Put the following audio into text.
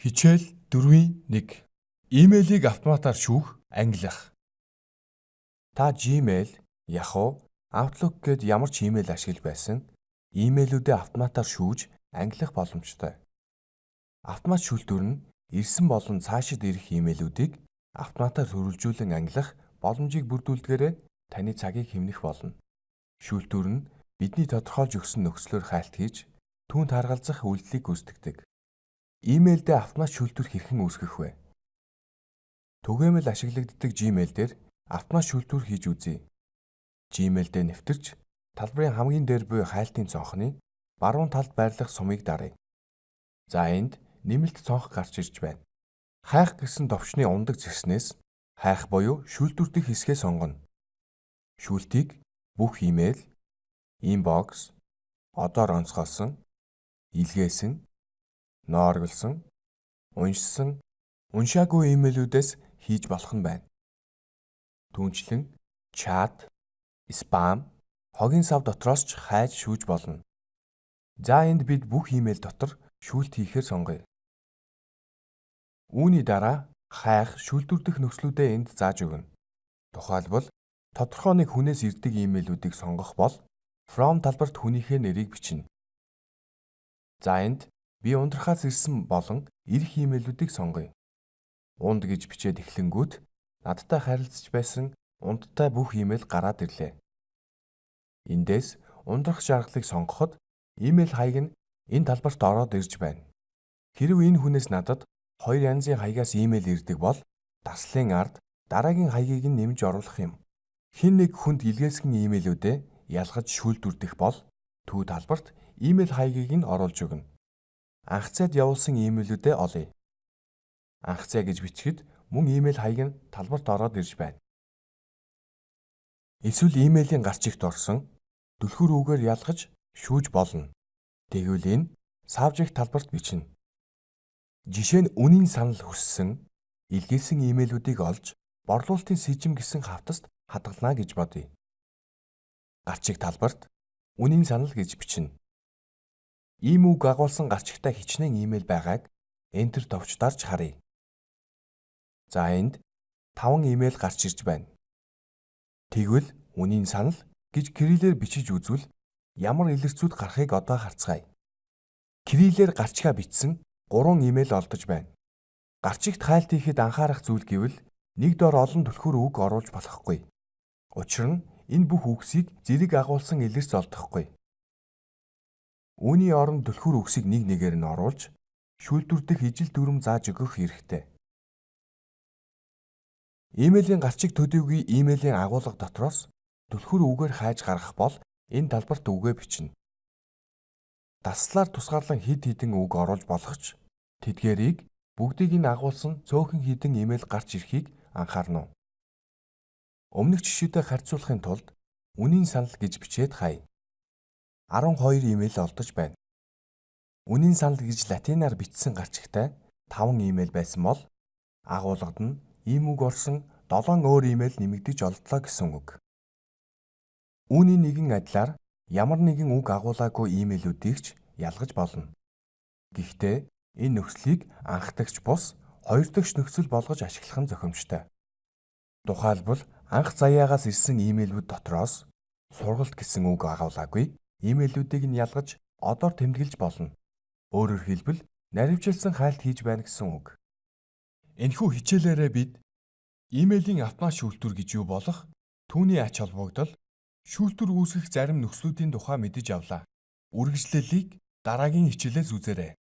Хичээл 4-1. Имэйлийг автоматар шүүх, ангилах. Та Gmail, Yahoo, Outlook гээд ямар ч имэйл ашиглаж байсан имэйлүүдээ автоматар шүүж, ангилах боломжтой. Автомат шүүлтүүр нь ирсэн болон цаашид ирэх имэйлүүдийг автоматар хөрвүүлжүүлэн ангилах боломжийг бүрдүүлдгээрээ таны цагийг хэмнэх болно. Шүүлтүүр нь бидний тодорхойлж өгсөн нөхцлөөр хайлт хийж, түүнд харгалзах үйлдэлийг гүйцэтгэдэг. Имэйлдээ автомат шүүлтүүр хэрхэн үүсгэх вэ? Түгээмэл ашиглагддаг Gmail дээр автомат шүүлтүүр хийж үзье. Gmail-дээ нэвтэрч талбарын хамгийн дээр буй хайлтын цонхны баруун талд байрлах сумыг даръя. За энд нэмэлт цонх гарч ирж байна. Хайх гэсэн товчны ундаг зэгснээс хайх буюу шүүлтүүр дэх хэсгээ сонгоно. Шүүлтийг бүх имэйл, инбокс, одоор онцгойсон, илгээсэн, ноорглосон, уншсан, уншаагүй имэйлүүдээс хийж болох нь байна. Түүнчлэн чат, спам, хогийн сав дотроос ч хайж шүүж болно. За энд бид бүх имэйл дотор шүүлт хийхээр сонгоё. Үүний дараа хайх, шүүлтүүрдэх нөхцлүүдээ энд зааж өгнө. Тухайлбал тодорхой нэг хүнээс ирдэг имэйлүүдийг сонгох бол from талбарт хүнийхээ нэрийг бичнэ. За энд би ундрахаас ирсэн болон ирэх имэйлүүдийг сонгоё. Унд гэж бичээд эхлэнгүүт надтай харилцаж байсан ундтай бүх имэйл гараад ирлээ. Эндээс ундрах шаардлыг сонгоход имэйл хаяг нь энэ талбарт ороод ирж байна. Хэрэв энэ хүнээс надад хоёр янзын хаягаас имэйл ирдэг бол даслын ард дараагийн хаягийг нь нэмж оруулах юм. Хэн нэг хүнд илгээсгэн имэйлүүдээ ялгаж шүүлтүүрдэх бол төв талбарт имэйл хаягийг нь оруулж өгнө. Анх цайд явуулсан имэйлүүдээ олъё. Анх цай гэж бичгэд мөн имэйл хаяг нь талбарт ороод ирж байна. Эсвэл имэйлийн гарч ихт орсон түлхүүр үгээр ялгаж шүүж болно. Тэгвэл энэ сабжект талбарт бичнэ. Жишээ нь үнийн санал хүссэн илгээсэн имэйлүүдийг олж борлуулалтын сэжим гэсэн хавтаст хадгална гэж бодъё. Гарч их талбарт үнийн санал гэж бичнэ. Ийм үг агуулсан гарч ихтай хичнээн имэйл байгааг Enter товч дарж харъя. За энд 5 имэйл гарч ирж байна. Тэгвэл үнийн санал гэж кириллээр бичиж үзвэл ямар илэрцүүд гарахыг одоо харцгаая. Кириллээр гарчгаа бичсэн 3 имэйл олдож байна. Гарч ихт хайлт хийхэд анхаарах зүйл гэвэл нэг дор олон түлхүүр үг оруулж болохгүй. Учир нь энэ бүх үгсийг зэрэг агуулсан илэрц олдохгүй. Үүний оронд түлхүүр үгсийг нэг нэгээр нь оруулж шүүлтүүрдэх ижил дүрм зааж өгөх хэрэгтэй. Имэйлийн гарчиг төдийгүй имэйлийн агуулга дотроос түлхүүр үгээр хайж гаргах бол энэ талбарт үгээ бичнэ. Даслаар тусгаарлан хэд хэдэн үг оруулж болох ч тэдгээрийг бүгдийг нь агуулсан цөөхөн хэдэн имэйл гарч ирэхийг анхаарна уу? Өмнөх жишээтэй харьцуулахын тулд үнийн санал гэж бичээд хай. 12 имэйл олдож байна. Үнийн санал гэж латинаар бичсэн гарчигтай 5 имэйл байсан бол агуулгад нь ийм үг орсон 7 өөр имэйл нэмэгдэж олдлоо гэсэн үг. Үүний нэгэн адилаар ямар нэгэн үг агуулаагүй имэйлүүдийг ч ялгаж болно. Гэхдээ энэ нөхцөлийг анх дахьч бус хоёр дахьч нөхцөл болгож ашиглах нь зохимжтой. Тухайлбал анх заяагаас ирсэн имэйлүүд дотроос сургалт гэсэн үг агуулаагүй имэйлүүдийг нь ялгаж одоор тэмдэглэж болно. Өөрөөр хэлбэл наривчилсан хайлт хийж байна гэсэн үг. Энэхүү хичээлээрээ бид имэйлийн автомат шүүлтүүр гэж юу болох, түүний ач холбогдол, шүүлтүүр үүсгэх зарим нөхцлүүдийн тухай мэдэж авлаа. Үргэлжлэлийг дараагийн хичээлээс үзээрэй.